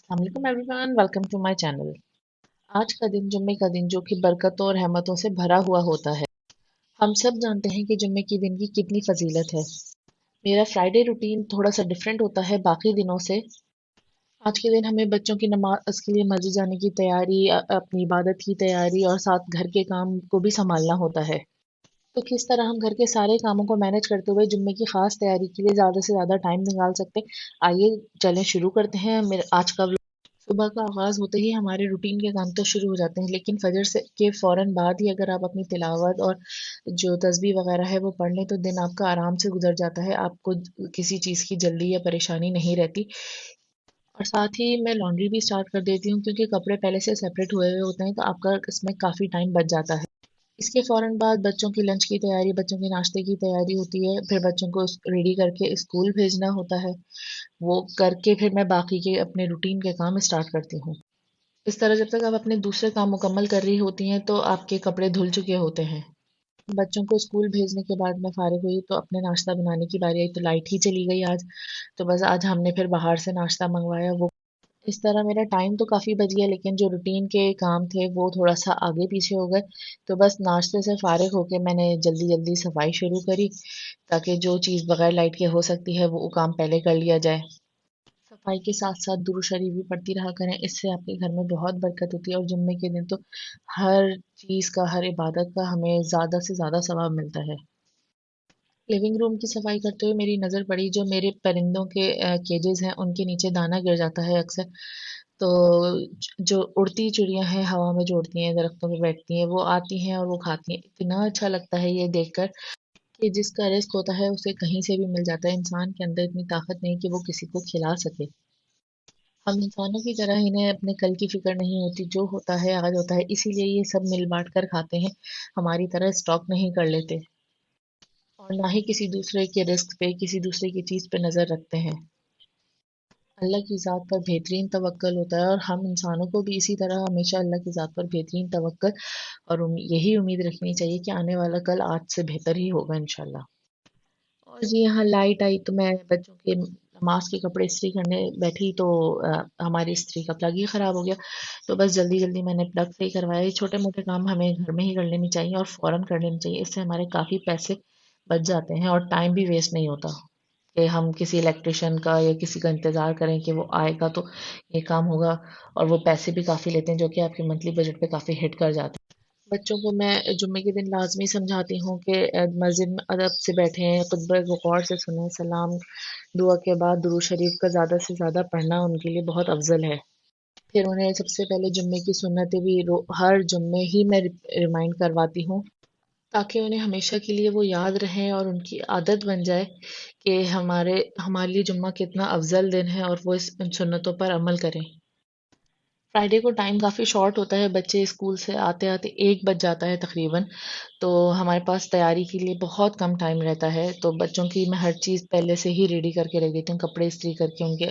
अस्सलाम वालेकुम everyone, welcome to my channel. आज का दिन जुम्मे का दिन जो कि बरकतों और रहमतों से भरा हुआ होता है। हम सब जानते हैं कि जुम्मे के दिन की कितनी फजीलत है। मेरा फ्राइडे रूटीन थोड़ा सा डिफरेंट होता है बाकी दिनों से। आज के दिन हमें बच्चों की नमाज के लिए मस्जिद जाने की तैयारी, अपनी इबादत की तैयारी और साथ घर के काम को भी संभालना होता है। तो किस तरह हम घर के सारे कामों को मैनेज करते हुए जुम्मे की खास तैयारी के लिए ज़्यादा से ज़्यादा टाइम निकाल सकते हैं, आइए चलें शुरू करते हैं मेरे आज का। सुबह का आगाज़ होते ही हमारे रूटीन के काम तो शुरू हो जाते हैं, लेकिन फजर से के फ़ौरन बाद ही अगर आप अपनी तिलावत और जो तस्बीह वगैरह है वो पढ़ लें तो दिन आपका आराम से गुजर जाता है। आपको किसी चीज़ की जल्दी या परेशानी नहीं रहती। और साथ ही मैं लॉन्ड्री भी स्टार्ट कर देती हूँ, क्योंकि कपड़े पहले से सेपरेट हुए हुए होते हैं तो आपका इसमें काफ़ी टाइम बच जाता है। इसके फ़ौरन बाद बच्चों की लंच की तैयारी, बच्चों के नाश्ते की तैयारी होती है, फिर बच्चों को रेडी करके स्कूल भेजना होता है। वो करके फिर मैं बाकी के अपने रूटीन के काम स्टार्ट करती हूँ। इस तरह जब तक आप अपने दूसरे काम मुकम्मल कर रही होती हैं तो आपके कपड़े धुल चुके होते हैं। बच्चों को स्कूल भेजने के बाद मैं फ़ारिग हुई तो अपने नाश्ता बनाने की बारी आई, तो लाइट ही चली गई आज। तो बस आज हमने फिर बाहर से नाश्ता मंगवाया। वो इस तरह मेरा टाइम तो काफ़ी बच गया, लेकिन जो रूटीन के काम थे वो थोड़ा सा आगे पीछे हो गए। तो बस नाश्ते से फ़ारिग होके मैंने जल्दी जल्दी सफाई शुरू करी, ताकि जो चीज़ बगैर लाइट के हो सकती है वो काम पहले कर लिया जाए। सफाई के साथ साथ दुरूद शरीफ भी पढ़ती रहा करें, इससे आपके घर में बहुत बरकत होती है और जुम्मे के दिन तो हर चीज़ का, हर इबादत का हमें ज़्यादा से ज़्यादा सवाब मिलता है। लिविंग रूम की सफाई करते हुए मेरी नज़र पड़ी, जो मेरे परिंदों के केजेस हैं उनके नीचे दाना गिर जाता है अक्सर। तो जो उड़ती चिड़ियाँ हैं, हवा में जो उड़ती हैं, दरख्तों पे बैठती हैं, वो आती हैं और वो खाती हैं। इतना अच्छा लगता है ये देखकर कि जिसका रिस्क होता है उसे कहीं से भी मिल जाता है। इंसान के अंदर इतनी ताकत नहीं कि वो किसी को खिला सके। हम इंसानों की तरह इन्हें अपने कल की फ़िक्र नहीं होती, जो होता है आज होता है, इसीलिए ये सब मिल बाँट कर खाते हैं, हमारी तरह स्टॉक नहीं कर लेते और ना ही किसी दूसरे के रिस्क पे, किसी दूसरे की चीज़ पे नज़र रखते हैं। अल्लाह की ज़ात पर बेहतरीन तवक्कल होता है और हम इंसानों को भी इसी तरह हमेशा अल्लाह की ज़ात पर बेहतरीन तवक्कल और यही उम्मीद रखनी चाहिए कि आने वाला कल आज से बेहतर ही होगा इंशाल्लाह। और जी हाँ, लाइट आई तो मैं बच्चों के नमाज के कपड़े इस्त्री करने बैठी तो हमारी इस्त्री का प्लग ही ख़राब हो गया। तो बस जल्दी जल्दी मैंने प्लग सही करवाया। ये छोटे मोटे काम हमें घर में ही कर लेने चाहिए और फ़ौरन कर लेने चाहिए, इससे हमारे काफ़ी पैसे बच जाते हैं और टाइम भी वेस्ट नहीं होता कि हम किसी इलेक्ट्रिशियन का या किसी का इंतज़ार करें कि वो आएगा तो ये काम होगा। और वो पैसे भी काफ़ी लेते हैं, जो कि आपके मंथली बजट पे काफ़ी हिट कर जाते हैं। बच्चों को मैं जुम्मे के दिन लाजमी समझाती हूँ कि मस्जिद में अदब से बैठें, खुतबा को गौर से सुनें, सलाम दुआ के बाद दुरूद शरीफ का ज़्यादा से ज़्यादा पढ़ना उनके लिए बहुत अफजल है। फिर उन्हें सबसे पहले जुम्मे की सुन्नतें भी हर जुम्मे ही मैं रिमाइंड करवाती हूँ, ताकि उन्हें हमेशा के लिए वो याद रहें और उनकी आदत बन जाए कि हमारे लिए जुम्मा कितना अफजल दिन है और वो इन सुन्नतों पर अमल करें। फ्राइडे को टाइम काफ़ी शॉर्ट होता है, बच्चे स्कूल से आते आते 1 बज जाता है तकरीबन। तो हमारे पास तैयारी के लिए बहुत कम टाइम रहता है, तो बच्चों की मैं हर चीज़ पहले से ही रेडी करके रख देती हूँ, कपड़े इस्त्री करके उनके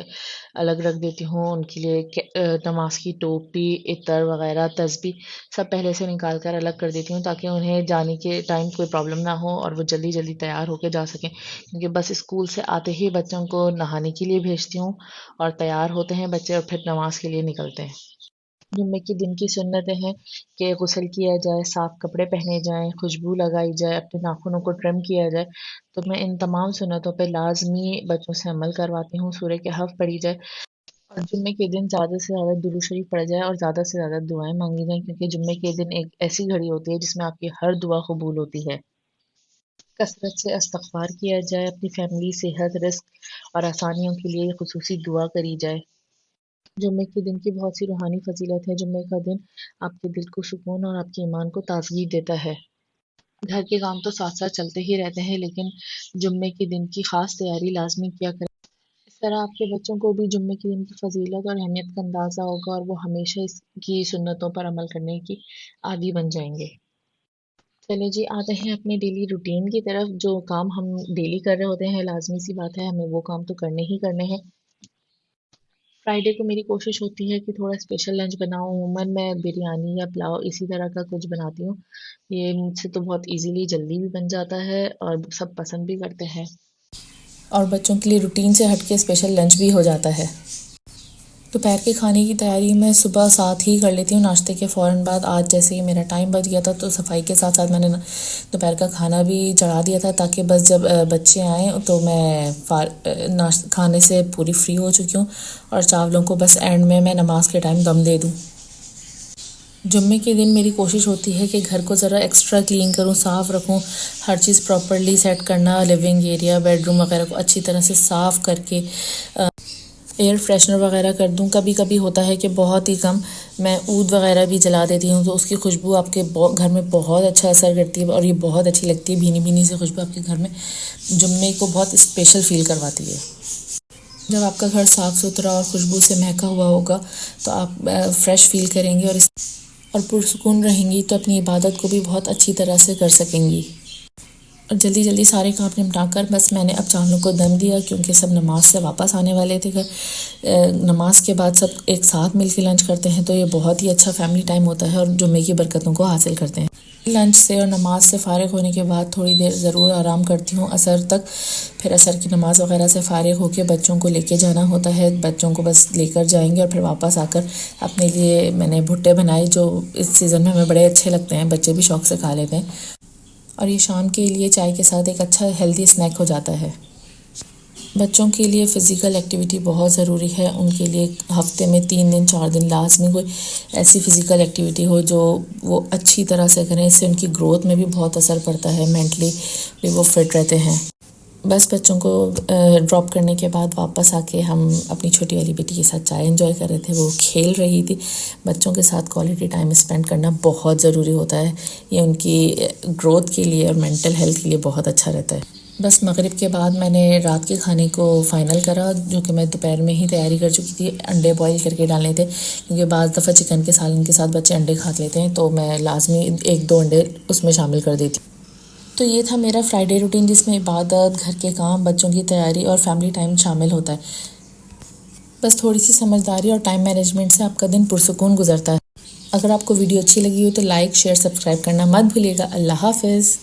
अलग रख देती हूँ, उनके लिए नमाज की टोपी, इतर वगैरह, तस्बीह सब पहले से निकाल कर अलग कर देती हूँ, ताकि उन्हें जाने के टाइम कोई प्रॉब्लम ना हो और वो जल्दी जल्दी तैयार होकर जा सकें, क्योंकि बस स्कूल से आते ही बच्चों को नहाने के लिए भेजती हूँ और तैयार होते हैं बच्चे और फिर नमाज के लिए निकलते हैं। जुम्मे के दिन की सुन्नतें हैं कि गुस्ल किया जाए, साफ़ कपड़े पहने जाएँ, खुशबू लगाई जाए, अपने नाखूनों को ट्रिम किया जाए। तो मैं इन तमाम सुन्नतों पे लाज़मी बच्चों से अमल करवाती हूँ। सूरह कहफ़ पढ़ी जाए और जुम्मे के दिन ज़्यादा से ज़्यादा दुरूद शरीफ पढ़ा जाए और ज़्यादा से ज़्यादा दुआएँ माँगी जाएँ, क्योंकि जुम्मे के दिन एक ऐसी घड़ी होती है जिसमें आपकी हर दुआ कबूल होती है। कसरत से इस्तग़फ़ार किया जाए, अपनी फ़ैमिली, सेहत, रिज़्क़ और आसानियों के लिए ख़ुसूसी दुआ करी जाए। जुम्मे के दिन की बहुत सी रूहानी फ़ज़ीलत है। जुम्मे का दिन आपके दिल को सुकून और आपके ईमान को ताज़गी देता है। घर के काम तो साथ-साथ चलते ही रहते हैं, लेकिन जुम्मे के दिन की ख़ास तैयारी लाज़मी किया करें। इस तरह आपके बच्चों को भी जुम्मे के दिन की फ़ज़ीलत और अहमियत का अंदाज़ा होगा और वो हमेशा इसकी सुन्नतों पर अमल करने की आदी बन जाएँगे। चलिए जी, आते हैं अपने डेली रूटीन की तरफ। जो काम हम डेली कर रहे होते हैं, लाज़मी सी बात है हमें वो काम तो करने ही करने हैं। फ्राइडे को मेरी कोशिश होती है कि थोड़ा स्पेशल लंच बनाऊँ। अमूमन मैं बिरयानी या पुलाव इसी तरह का कुछ बनाती हूँ। ये मुझसे तो बहुत ईज़िली जल्दी भी बन जाता है और सब पसंद भी करते हैं। और बच्चों के लिए रूटीन से हट के स्पेशल लंच भी हो जाता है। دوپہر کے کھانے کی تیاری میں صبح ساتھ ہی کر لیتی ہوں ناشتے کے فوراً بعد. آج جیسے ہی میرا ٹائم بچ گیا تھا تو صفائی کے ساتھ ساتھ میں نے دوپہر کا کھانا بھی چڑھا دیا تھا، تاکہ بس جب بچے آئیں تو میں کھانے سے پوری فری ہو چکی ہوں، اور چاولوں کو بس اینڈ میں نماز کے ٹائم دم دے دوں. جمعے کے دن میری کوشش ہوتی ہے کہ گھر کو ذرا ایکسٹرا کلین کروں، صاف رکھوں، ہر چیز پراپرلی سیٹ کرنا، لیونگ ایریا، بیڈ روم وغیرہ کو اچھی طرح سے صاف کر کے ایئر فریشنر وغیرہ کر دوں. کبھی کبھی ہوتا ہے کہ بہت ہی کم میں عود وغیرہ بھی جلا دیتی ہوں، تو اس کی خوشبو آپ کے گھر میں بہت اچھا اثر کرتی ہے، اور یہ بہت اچھی لگتی ہے. بھینی بھینی سی خوشبو آپ کے گھر میں جمعے کو بہت اسپیشل فیل کرواتی ہے. جب آپ کا گھر صاف ستھرا اور خوشبو سے مہکا ہوا ہوگا تو آپ فریش فیل کریں گے اور پرسکون رہیں گی، تو اپنی عبادت کو بھی بہت اچھی طرح سے کر سکیں گی. اور جلدی جلدی سارے کام نمٹا کر بس میں نے اب چاولوں کو دم دیا، کیونکہ سب نماز سے واپس آنے والے تھے گھر. نماز کے بعد سب ایک ساتھ مل کے لنچ کرتے ہیں، تو یہ بہت ہی اچھا فیملی ٹائم ہوتا ہے اور جمعے کی برکتوں کو حاصل کرتے ہیں. لنچ سے اور نماز سے فارغ ہونے کے بعد تھوڑی دیر ضرور آرام کرتی ہوں عصر تک. پھر عصر کی نماز وغیرہ سے فارغ ہو کے بچوں کو لے کے جانا ہوتا ہے. بچوں کو بس لے کر جائیں گے، اور پھر واپس آ کر اپنے لیے میں نے بھٹے بنائے، جو اس سیزن میں ہمیں بڑے اچھے لگتے ہیں، بچے بھی شوق سے کھا لیتے ہیں. اور یہ شام کے لیے چائے کے ساتھ ایک اچھا ہیلدی اسنیک ہو جاتا ہے. بچوں کے لیے فزیکل ایکٹیویٹی بہت ضروری ہے. ان کے لیے ہفتے میں 3 دن 4 دن لازمی کوئی ایسی فزیکل ایکٹیویٹی ہو جو وہ اچھی طرح سے کریں. اس سے ان کی گروتھ میں بھی بہت اثر پڑتا ہے، مینٹلی بھی وہ فٹ رہتے ہیں. بس بچوں کو ڈراپ کرنے کے بعد واپس آ کے ہم اپنی چھوٹی والی بیٹی کے ساتھ چائے انجوائے کر رہے تھے. وہ کھیل رہی تھی. بچوں کے ساتھ کوالٹی ٹائم اسپینڈ کرنا بہت ضروری ہوتا ہے. یہ ان کی گروتھ کے لیے اور مینٹل ہیلتھ کے لیے بہت اچھا رہتا ہے. بس مغرب کے بعد میں نے رات کے کھانے کو فائنل کرا، جو کہ میں دوپہر میں ہی تیاری کر چکی تھی. انڈے بوائل کر کے ڈالنے تھے، کیونکہ بعض دفعہ چکن کے سالن کے ساتھ بچے انڈے کھا لیتے ہیں، تو میں لازمی 1-2 انڈے اس میں شامل کر دیتی. تو یہ تھا میرا فرائیڈے روٹین، جس میں عبادت، گھر کے کام، بچوں کی تیاری اور فیملی ٹائم شامل ہوتا ہے. بس تھوڑی سی سمجھداری اور ٹائم مینجمنٹ سے آپ کا دن پرسکون گزرتا ہے. اگر آپ کو ویڈیو اچھی لگی ہو تو لائک، شیئر، سبسکرائب کرنا مت بھولیے گا. اللہ حافظ.